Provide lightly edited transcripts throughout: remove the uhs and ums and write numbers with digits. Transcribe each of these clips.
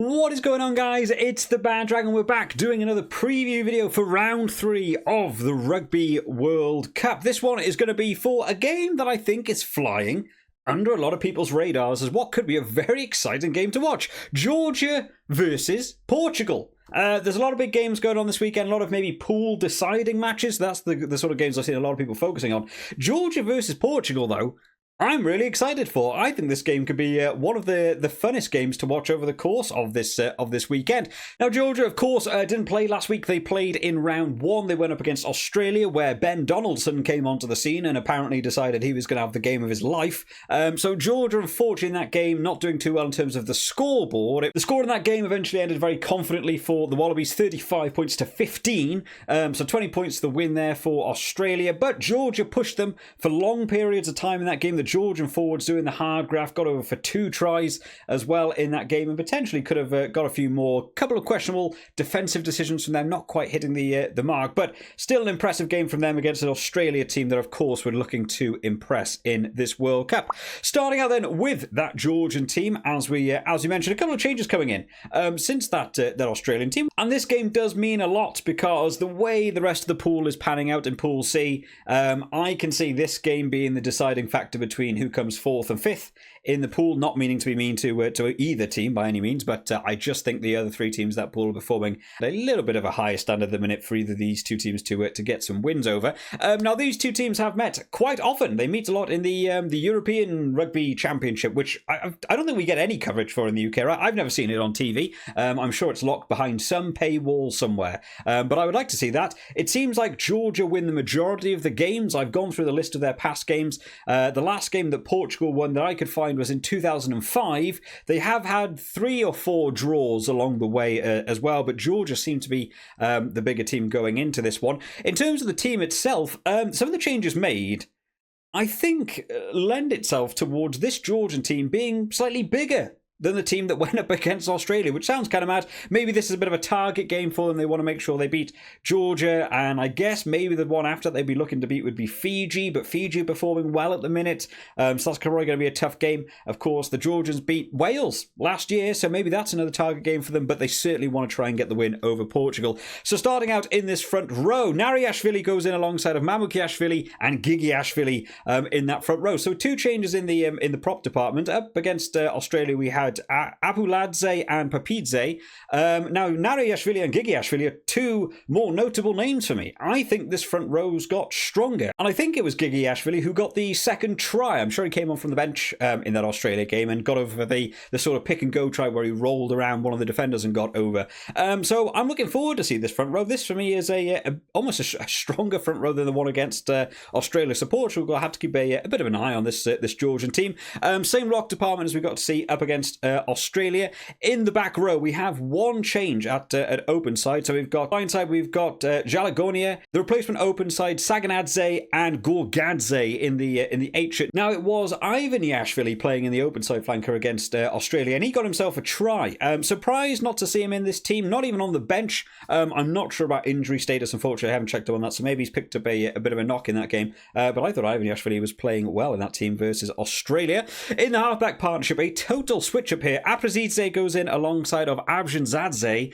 What is going on, guys? It's the Bad Dragon. We're back doing another preview video for round 3 of the Rugby World Cup. This one is going to be for a game that I think is flying under a lot of people's radars as what could be a very exciting game to watch. Georgia versus Portugal. There's a lot of big games going on this weekend, a lot of maybe pool deciding matches. That's the sort of games I've seen a lot of people focusing on. Georgia versus Portugal, though, I'm really excited for. I think this game could be one of the funnest games to watch over the course of this weekend. Now, Georgia, of course, didn't play last week. They played in round 1. They went up against Australia, where Ben Donaldson came onto the scene and apparently decided he was going to have the game of his life. So Georgia, unfortunately, in that game, not doing too well in terms of the scoreboard. The score in that game eventually ended very confidently for the Wallabies, 35 points to 15. So 20 points the win there for Australia. But Georgia pushed them for long periods of time in that game. The Georgian forwards doing the hard graft, got over for 2 tries as well in that game, and potentially could have got a few more. Couple of questionable defensive decisions from them, not quite hitting the mark, but still an impressive game from them against an Australia team that, of course, we're looking to impress in this World Cup. Starting out then with that Georgian team, as we mentioned, a couple of changes coming in since that Australian team, and this game does mean a lot because the way the rest of the pool is panning out in Pool C, I can see this game being the deciding factor between who comes 4th and 5th in the pool, not meaning to be mean to either team by any means, but I just think the other 3 teams that pool are performing a little bit of a higher standard at the minute for either of these 2 teams to get some wins over. Now, these 2 teams have met quite often. They meet a lot in the European Rugby Championship, which I don't think we get any coverage for in the UK, right? I've never seen it on TV. I'm sure it's locked behind some paywall somewhere, but I would like to see that. It seems like Georgia win the majority of the games. I've gone through the list of their past games. The last game that Portugal won that I could find was in 2005. They have had 3 or 4 draws along the way as well, but Georgia seemed to be the bigger team going into this one. In terms of the team itself, some of the changes made, I think, lend itself towards this Georgian team being slightly bigger than the team that went up against Australia, which sounds kind of mad. Maybe this is a bit of a target game for them. They want to make sure they beat Georgia, and I guess maybe the one after they'd be looking to beat would be Fiji, but Fiji performing well at the minute, so that's probably going to be a tough game. Of course, the Georgians beat Wales last year, so maybe that's another target game for them, but they certainly want to try and get the win over Portugal. So starting out in this front row, Nariashvili goes in alongside of Mamukiashvili and Gigiashvili in that front row. So 2 changes in the prop department. Up against Australia, we had Abuladze and Papidze. Now, Nariashvili and Gigiashvili are 2 more notable names for me. I think this front row's got stronger, and I think it was Gigiashvili who got the second try. I'm sure he came on from the bench in that Australia game and got over the sort of pick and go try where he rolled around one of the defenders and got over. So I'm looking forward to see this front row. This for me is almost a stronger front row than the one against Australia. So Portugal will have to keep a bit of an eye on this Georgian team. Same lock department as we got to see up against Australia. In the back row, we have 1 change at open side. So we've got blind side, we've got Jalagonia, the replacement open side, Saganadze and Gorgadze in the 8 shirt. Now, it was Ivan Yashvili playing in the open side flanker against Australia, and he got himself a try. Surprised not to see him in this team, not even on the bench. I'm not sure about injury status, unfortunately. I haven't checked up on that, so maybe he's picked up a bit of a knock in that game. But I thought Ivan Yashvili was playing well in that team versus Australia. In the halfback partnership, a total switch up here. Aprazidze goes in alongside of Abjanzadze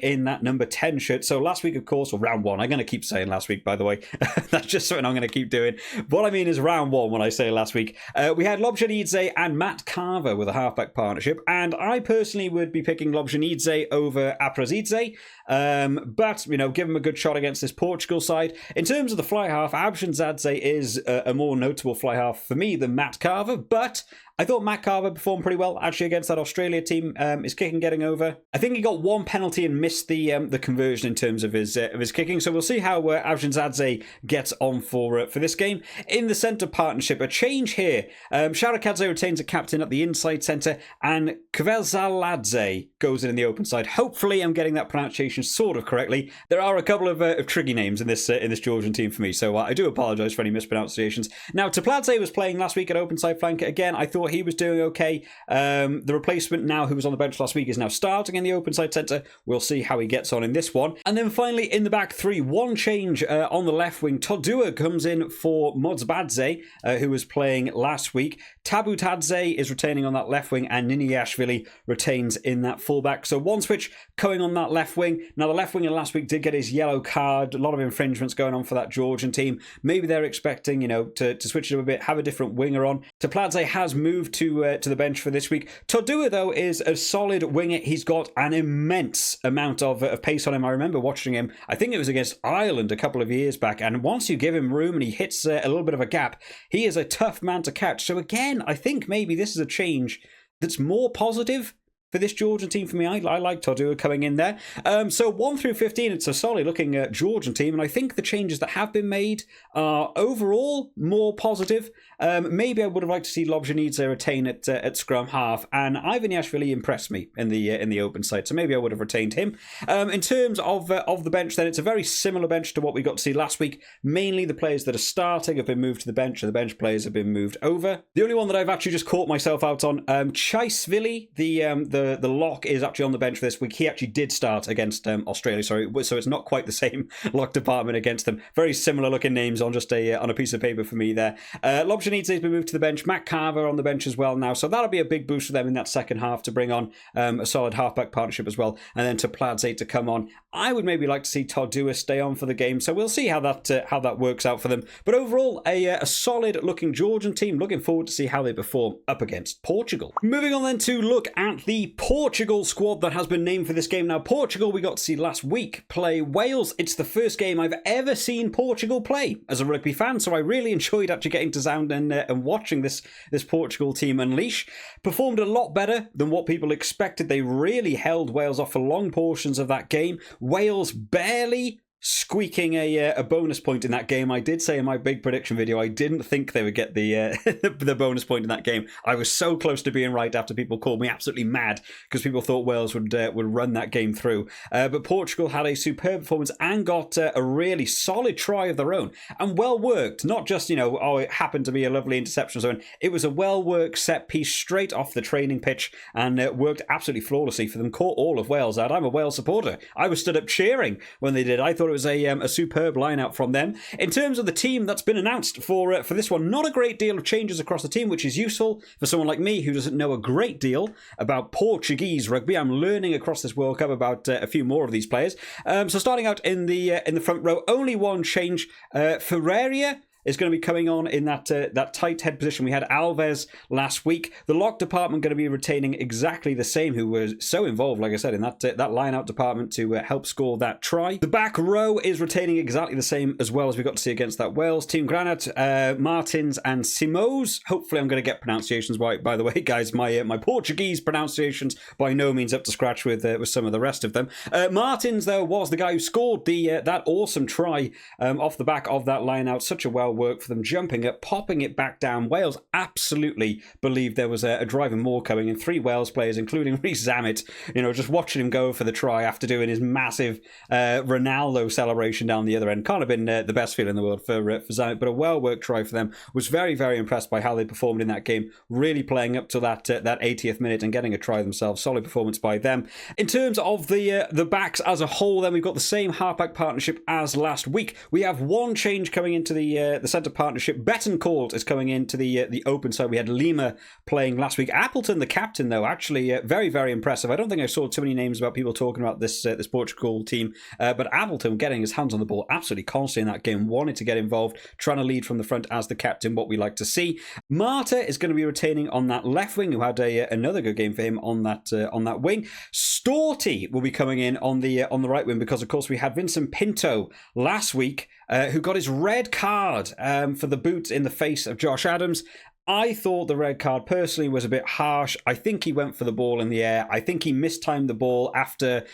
in that number 10 shirt. So last week, of course, or round 1, I'm going to keep saying last week, by the way. That's just something I'm going to keep doing. What I mean is round 1 when I say last week. We had Lobjanidze and Matt Carver with a halfback partnership, and I personally would be picking Lobjanidze over Aprazidze, but, you know, give him a good shot against this Portugal side. In terms of the fly half, Abjanzadze is a more notable fly half for me than Matt Carver, but I thought Matt Carver performed pretty well actually against that Australia team. His kicking getting over. I think he got 1 penalty and missed the conversion in terms of his kicking. So we'll see how Avjanzadze gets on for this game. In the centre partnership, a change here. Sharakadze retains a captain at the inside centre, and Kvezaladze goes in the open side. Hopefully, I'm getting that pronunciation sort of correctly. There are a couple of tricky names in this Georgian team for me, so I do apologise for any mispronunciations. Now, Topladze was playing last week at open side flanker. Again, I thought thought he was doing okay. The replacement now, who was on the bench last week, is now starting in the open side centre. We'll see how he gets on in this one. And then finally, in the back three, one change on the left wing. Todua comes in for Modzbadze, who was playing last week. Tabu Tadze is retaining on that left wing, and Niniashvili retains in that fullback. So one switch going on that left wing. Now, the left winger last week did get his yellow card. A lot of infringements going on for that Georgian team. Maybe they're expecting, you know, to switch it up a bit, have a different winger on. Topladze has moved to the bench for this week. Todua, though, is a solid winger. He's got an immense amount of pace on him. I remember watching him, I think it was against Ireland a couple of years back, and once you give him room and he hits a little bit of a gap, he is a tough man to catch. So again, I think maybe this is a change that's more positive for this Georgian team for me. I like Todua coming in there. So 1 through 15, it's a solid looking Georgian team, and I think the changes that have been made are overall more positive. Maybe I would have liked to see Lobjanidze retain at scrum half, and Ivan Yashvili impressed me in the open side, so maybe I would have retained him. In terms of the bench, then it's a very similar bench to what we got to see last week. Mainly the players that are starting have been moved to the bench, and the bench players have been moved over. The only one that I've actually just caught myself out on, Chaisvili, the lock, is actually on the bench for this week. He actually did start against Australia, sorry, so it's not quite the same lock department against them. Very similar looking names on just on a piece of paper for me there. Lobjanidze has been moved to the bench. Matt Carver on the bench as well now, so that'll be a big boost for them in that second half to bring on a solid halfback partnership as well, and then to Topladze to come on. I would maybe like to see Todua stay on for the game, so we'll see how that works out for them. But overall, a solid looking Georgian team. Looking forward to see how they perform up against Portugal. Moving on then to look at the Portugal squad that has been named for this game. Now, Portugal we got to see last week play Wales. It's the first game I've ever seen Portugal play as a rugby fan, so I really enjoyed actually getting to sound and watching this Portugal team unleash. Performed a lot better than what people expected. They really held Wales off for long portions of that game. Wales barely squeaking a bonus point in that game. I did say in my big prediction video I didn't think they would get the bonus point in that game. I was so close to being right after people called me absolutely mad because people thought Wales would run that game through. But Portugal had a superb performance and got a really solid try of their own, and well worked. Not just, you know, oh, it happened to be a lovely interception zone. It was a well worked set piece straight off the training pitch, and worked absolutely flawlessly for them. Caught all of Wales out. I'm a Wales supporter. I was stood up cheering when they did. I thought it was a superb line out from them. In terms of the team that's been announced for this one, not a great deal of changes across the team, which is useful for someone like me who doesn't know a great deal about Portuguese rugby. I'm learning across this World Cup about a few more of these players. So starting out in the front row, only one change. Ferreira is going to be coming on in that tight head position. We had Alves last week. The lock department going to be retaining exactly the same, who was so involved, like I said, in that line-out department to help score that try. The back row is retaining exactly the same as well as we got to see against that Wales team. Granat, Martins and Simões. Hopefully I'm going to get pronunciations right, by the way, guys. My Portuguese pronunciations by no means up to scratch with some of the rest of them. Martins, though, was the guy who scored that awesome try off the back of that line-out. Such a well work for them, jumping it, popping it back down. Wales absolutely believed there was a driving more coming, and 3 Wales players, including Rhys Zammit, you know, just watching him go for the try after doing his massive Ronaldo celebration down the other end. Can't have been the best feeling in the world for Zammit, but a well-worked try for them. Was very, very impressed by how they performed in that game, really playing up to that 80th minute and getting a try themselves. Solid performance by them. In terms of the backs as a whole, then we've got the same halfback partnership as last week. We have one change coming into the centre partnership. Betancourt is coming into the open side. We had Lima playing last week. Appleton, the captain, though, actually very, very impressive. I don't think I saw too many names about people talking about this Portugal team, but Appleton getting his hands on the ball absolutely constantly in that game, wanted to get involved, trying to lead from the front as the captain, what we like to see. Marta is going to be retaining on that left wing, who had another good game for him on that wing. Storty will be coming in on the right wing because, of course, we had Vincent Pinto last week, who got his red card for the boot in the face of Josh Adams. I thought the red card personally was a bit harsh. I think he went for the ball in the air. I think he mistimed the ball after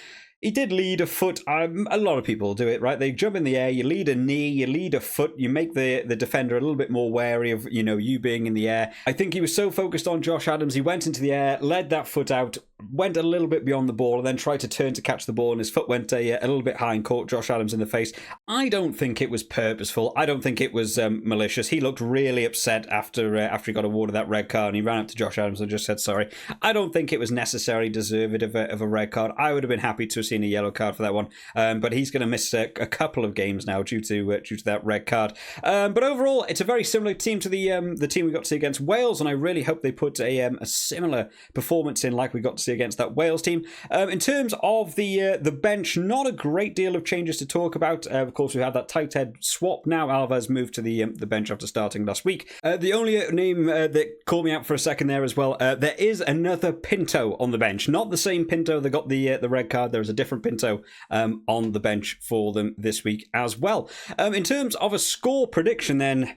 he did lead a foot. A lot of people do it, right? They jump in the air, you lead a knee, you lead a foot, you make the defender a little bit more wary of, you know, you being in the air. I think he was so focused on Josh Adams, he went into the air, led that foot out, went a little bit beyond the ball and then tried to turn to catch the ball, and his foot went a little bit high and caught Josh Adams in the face. I don't think it was purposeful. I don't think it was malicious. He looked really upset after he got awarded that red card, and he ran up to Josh Adams and just said sorry. I don't think it was necessarily deserved of a red card. I would have been happy to have seen a yellow card for that one, but he's going to miss a couple of games now due to that red card. But overall, it's a very similar team to the team we got to see against Wales, and I really hope they put a similar performance in like we got to see against that Wales team. In terms of the bench, not a great deal of changes to talk about. Of course, we have that tight head swap now. Alvarez moved to the bench after starting last week. The only name that caught me out for a second there as well, there is another Pinto on the bench. Not the same Pinto that got the red card. There is a different Pinto on the bench for them this week as well. In terms of a score prediction then,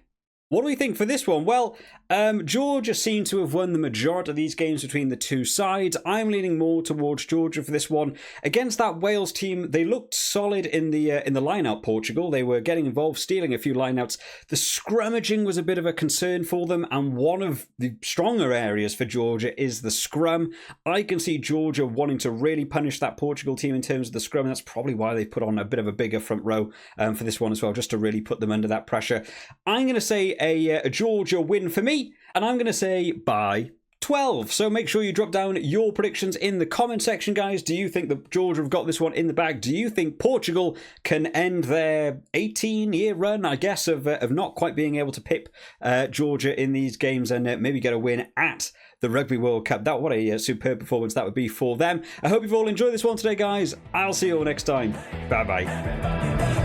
what do we think for this one? Well, Georgia seem to have won the majority of these games between the two sides. I'm leaning more towards Georgia for this one. Against that Wales team, they looked solid in the line-out, Portugal. They were getting involved, stealing a few line-outs. The scrummaging was a bit of a concern for them, and one of the stronger areas for Georgia is the scrum. I can see Georgia wanting to really punish that Portugal team in terms of the scrum, and that's probably why they put on a bit of a bigger front row for this one as well, just to really put them under that pressure. I'm going to say a Georgia win for me, and I'm going to say by 12. So make sure you drop down your predictions in the comment section, guys. Do you think that Georgia have got this one in the bag? Do you think Portugal can end their 18-year run, I guess, of not quite being able to pip Georgia in these games and maybe get a win at the Rugby World Cup? What a superb performance that would be for them. I hope you've all enjoyed this one today, guys. I'll see you all next time. Bye-bye.